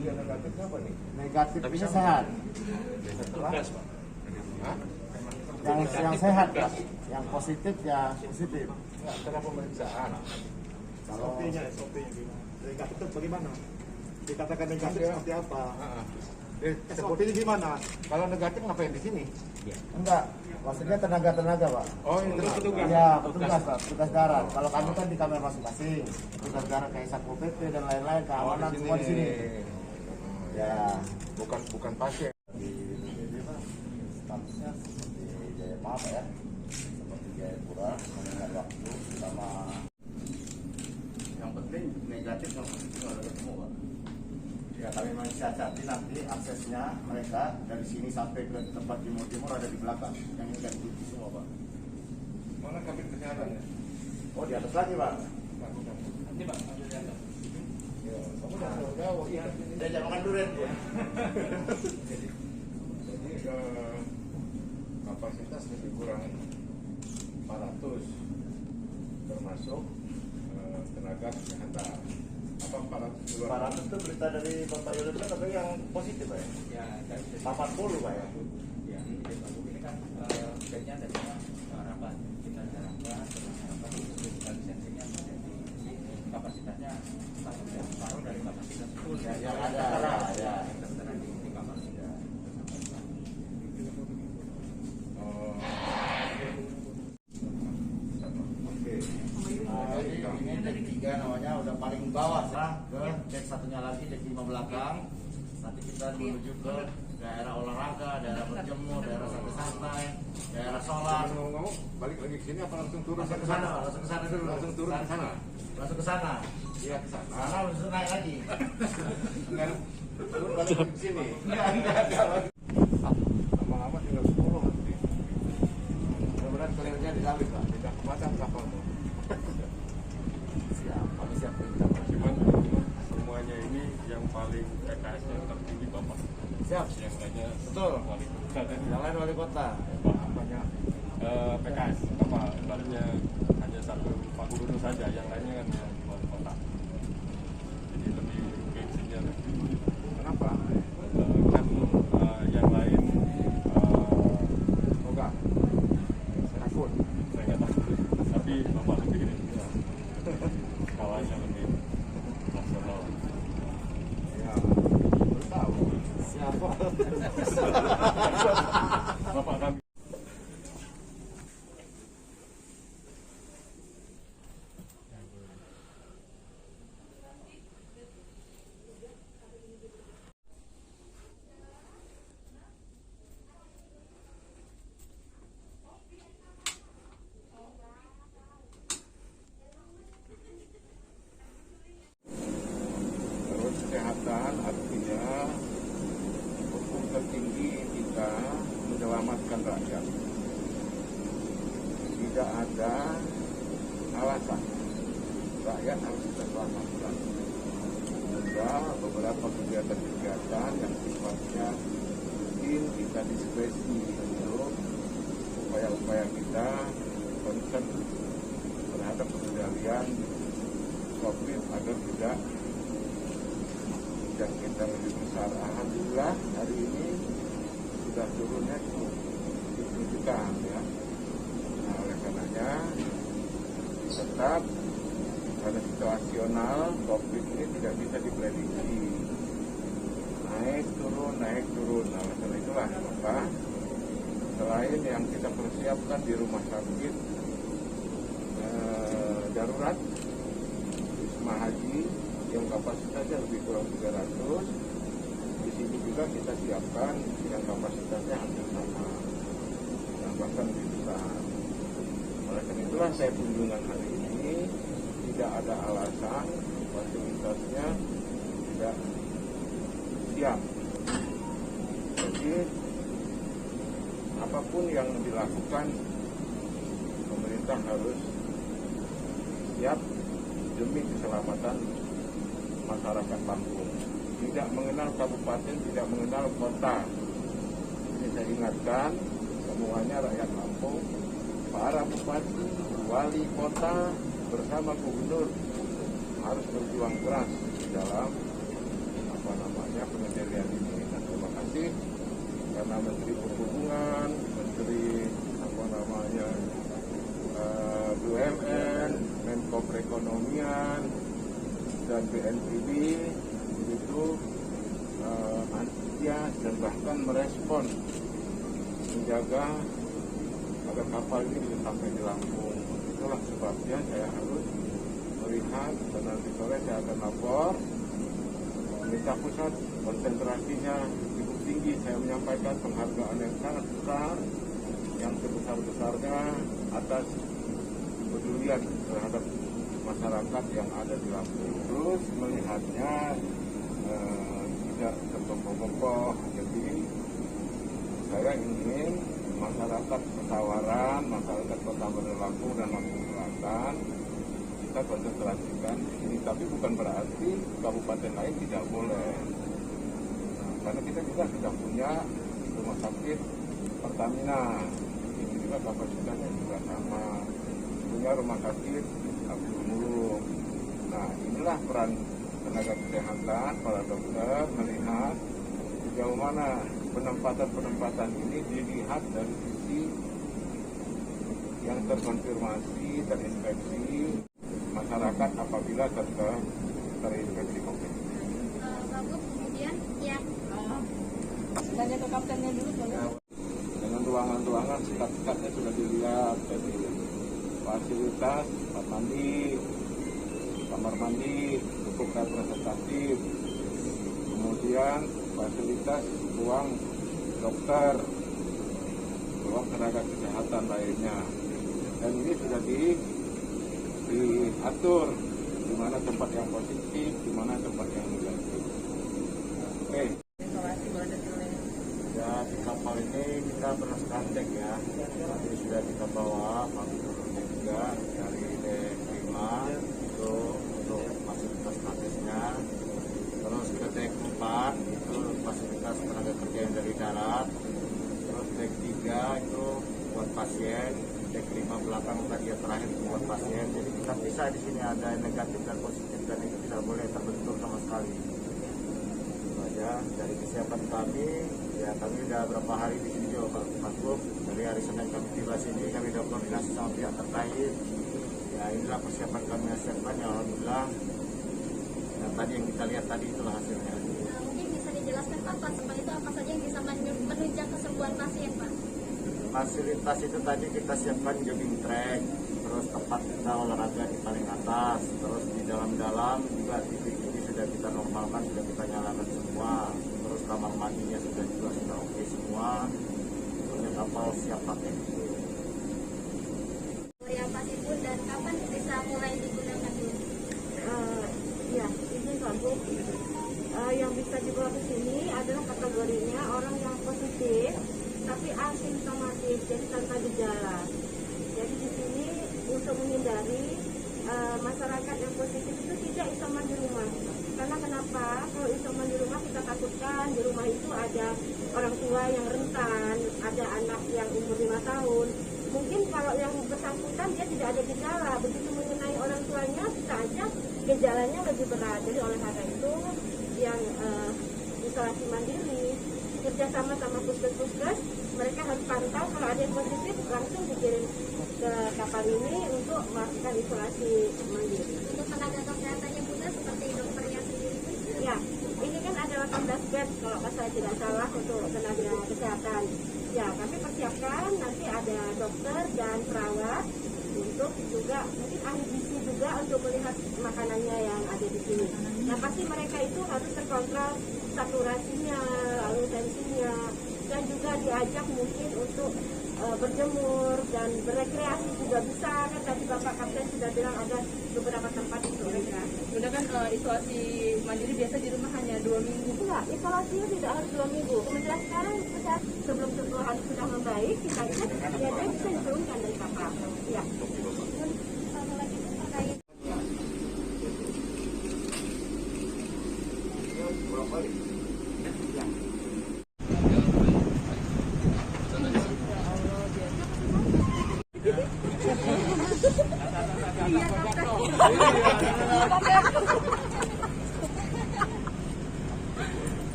dia negatifnya apa nih? Negatifnya sehat. Setelah Yang sehat Pak. Yang positif ya positif. nggak setelah pemeriksaan. Kalau SOP-nya gimana? Negatif itu bagaimana? Dikatakan negatif seperti apa? SOP-nya gimana? Kalau negatif ngapain di sini? enggak, maksudnya tenaga Pak. Oh, ini petugas. Iya, petugas Pak, petugas darat. Kalau kami kan di kamar masing-masing. Petugas darat kayak Satpol PP dan lain-lain, keamanan semua di sini. Ya, Bukan pasien. ini Pak, statusnya seperti Jayapura Pak ya. Seperti Jayapura, mengingat waktu sama yang penting negatif sama positif ada ketemu Pak. Ya kami mensiasati nanti aksesnya mereka dari sini sampai ke tempat timur ada di belakang. Yang ini kan kunci semua Pak. Mana kabin kesehatan ya? Oh di atas lagi Pak. Nanti Pak, ambil di atas. Kamu udah jauh-jauh ya. Saya jangan makan durian ya. Jadi kapasitas lebih kurang 400 termasuk tenaga kesehatan. Apa 400 di luar? 400 itu berita dari Bapak Yodo itu tapi yang positif Pak ya? Ya, dari 80 Pak ya? ya, ini kan bednya dari harapan kita harapkan kita lisensinya menjadi kapasitasnya separuh dari kapasitas full Yang ada ya. tertera di kapasitas. Oke. Nah, jadi ini deck 3 namanya udah paling bawah sekarang ke deck satunya lagi deck 5 belakang. Nanti kita menuju ke daerah olahraga, daerah berjemur, daerah santai-santai, daerah solar. Ngomong-ngomong, balik lagi ke sini apa langsung turun? Langsung ke sana, langsung ke sana dulu. Langsung turun ke sana. Langsung ke sana. Iya ke sana. Sana langsung naik lagi. Enggak. Turun balik ke sini. Enggak. Lama-lama tinggal 10 nanti. Mudah-mudahan kelihatan di David Pak. Tidak kepadang kapal tuh. Siap, kami siap perintah Pak. Cuman semuanya ini yang paling PKS yang tertinggi Bapak. Siap. Yang lainnya Betul. wali kota dan Yang lain wali kota. banyak PKS. Apa ibaratnya hanya satu Pak Gubernur saja, yang lainnya kan yang wali kota. Jadi lebih gengsinya lebih. Kenapa? Kan yang lain Enggak. Takut. saya nggak takut, tapi Bapak lebih skalanya lebih nasional. Ya, baru tahu. Siapa? Bapak kami Terus kesehatan artinya hukum tertinggi kita menyelamatkan rakyat. Tidak ada alasan rakyat harus kita selamatkan. Ada beberapa kegiatan-kegiatan yang sifatnya mungkin kita diskresi untuk upaya-upaya kita concern terhadap pengendalian COVID agar tidak kita lebih besar. Alhamdulillah hari ini sudah turunnya cukup signifikan ya. Nah, oleh karenanya tetap karena situasional COVID ini tidak bisa diprediksi, naik turun. Nah, oleh karena itulah maka selain yang kita persiapkan di rumah sakit darurat Wisma Haji yang kapasitasnya lebih kurang 300, di sini juga kita siapkan yang kapasitasnya hampir sama dan bahkan lebih besar. Oleh karena itulah saya kunjungan hari ini tidak ada alasan fasilitasnya tidak siap. Jadi apapun yang dilakukan pemerintah harus siap demi keselamatan masyarakat Lampung. Tidak mengenal kabupaten, tidak mengenal kota. Ini saya ingatkan semuanya rakyat Lampung, para bupati, wali kota bersama gubernur harus berjuang keras dalam karena Menteri Perhubungan, Menteri BUMN, Menko Perekonomian, dan BNPB itu antusias dan bahkan merespon menjaga agar kapal ini bisa sampai di Lampung. Itulah sebabnya saya harus melihat dan nanti sore saya akan lapor pemerintah pusat konsentrasinya cukup tinggi. Saya menyampaikan penghargaan yang sangat besar, yang sebesar-besarnya atas kepedulian terhadap masyarakat yang ada di Lampung. Terus melihatnya tidak tergopoh-gopoh, jadi saya ingin masyarakat Pesawaran, masyarakat Kota Bandar Lampung dan Lampung Selatan kita konsentrasikan di sini. Tapi bukan berarti kabupaten lain tidak boleh. Karena kita juga sudah punya rumah sakit Pertamina, ini juga kapasitasnya juga sama. Punya rumah sakit Abdul Muluk. Nah, inilah peran tenaga kesehatan, para dokter melihat sejauh mana penempatan ini dilihat dari sisi yang terkonfirmasi, terinfeksi masyarakat apabila terinfeksi COVID. Bagus, kemudian ya tanya ke kaptennya dulu boleh. Dengan ruangan-ruangan sekat-sekatnya sudah dilihat, jadi fasilitas tempat mandi, kamar mandi cukup representatif, kemudian fasilitas ruang dokter, ruang tenaga kesehatan lainnya, dan ini sudah diatur di mana tempat yang positif, di mana tempat yang negatif. Oke. Ya, di kapal ini kita berdasarkan dek ya, tadi sudah kita bawa kami turunnya juga dari dek 5 itu untuk fasilitas nakesnya, terus ke dek 4 itu fasilitas tenaga kerja yang dari darat, terus dek 3 itu buat pasien, dek 5 belakang tadi yang terakhir buat pasien. Jadi kita bisa di sini ada negatif dan positif, dan itu tidak boleh terbentur sama sekali. Itu aja dari kesiapan kami. Ya, kami sudah berapa hari di sini juga Pak Gub. Dari hari Senin kami tiba sini, kami sudah koordinasi sama pihak terkait. Ya, inilah persiapan kami siapkan ya, alhamdulillah. Nah, tadi yang kita lihat tadi itulah hasilnya. Mungkin bisa dijelaskan Pak, fasilitas itu apa saja yang bisa menunjang kesembuhan pasien Pak? Fasilitas itu tadi kita siapkan jogging track, terus tempat kita olahraga di paling atas, terus di dalam-dalam juga TV sudah kita normalkan, sudah kita nyalakan semua, terus kamar mandinya sudah oke semua, punya kapal siap pakai. Apa sih Bu, dan kapan bisa mulai digunakan Bu? Ya, izin Pak Bu. Yang bisa dibawa ke sini adalah kategorinya orang yang positif tapi asimptomatik, jadi tanpa gejala. Jadi di sini untuk menghindari masyarakat yang positif itu tidak isoman di rumah. Karena kenapa? Kalau isoman di rumah kita takutkan di rumah itu ada orang tua yang rentan, ada anak yang umur 5 tahun. Mungkin kalau yang bersangkutan dia tidak ada gejala, begitu mengenai orang tuanya bisa aja gejalanya lebih berat. Jadi oleh karena itu yang isolasi mandiri kerjasama sama puskes-puskes, mereka harus pantau kalau ada yang positif langsung dikirim ke kapal ini untuk melakukan isolasi mandiri. Untuk tenaga kesehatannya Bunda seperti dokternya sendiri? Ya, ini kan ada 18 bed kalau saya tidak salah untuk tenaga kesehatan. Ya, kami persiapkan nanti ada dokter dan perawat untuk juga mungkin ahli gizi juga untuk melihat makanannya yang ada di sini. Nah, pasti mereka itu harus terkontrol saturasinya, lalu tensinya, dan juga diajak mungkin untuk berjemur dan berekreasi juga bisa. Kan tadi Bapak Kapten sudah bilang ada beberapa tempat untuk rekreasi. Sudah kan isolasi mandiri biasa di rumah hanya 2 minggu. Enggak, isolasinya tidak harus 2 minggu. Kemudian sekarang sebelum 10 hari sudah membaik, kita itu ya dia bisa diturunkan dari kapal. Ya. Satu lagi itu terkait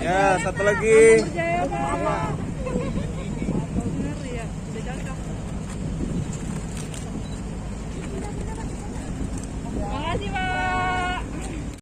Ya, satu lagi. Jaya Pak.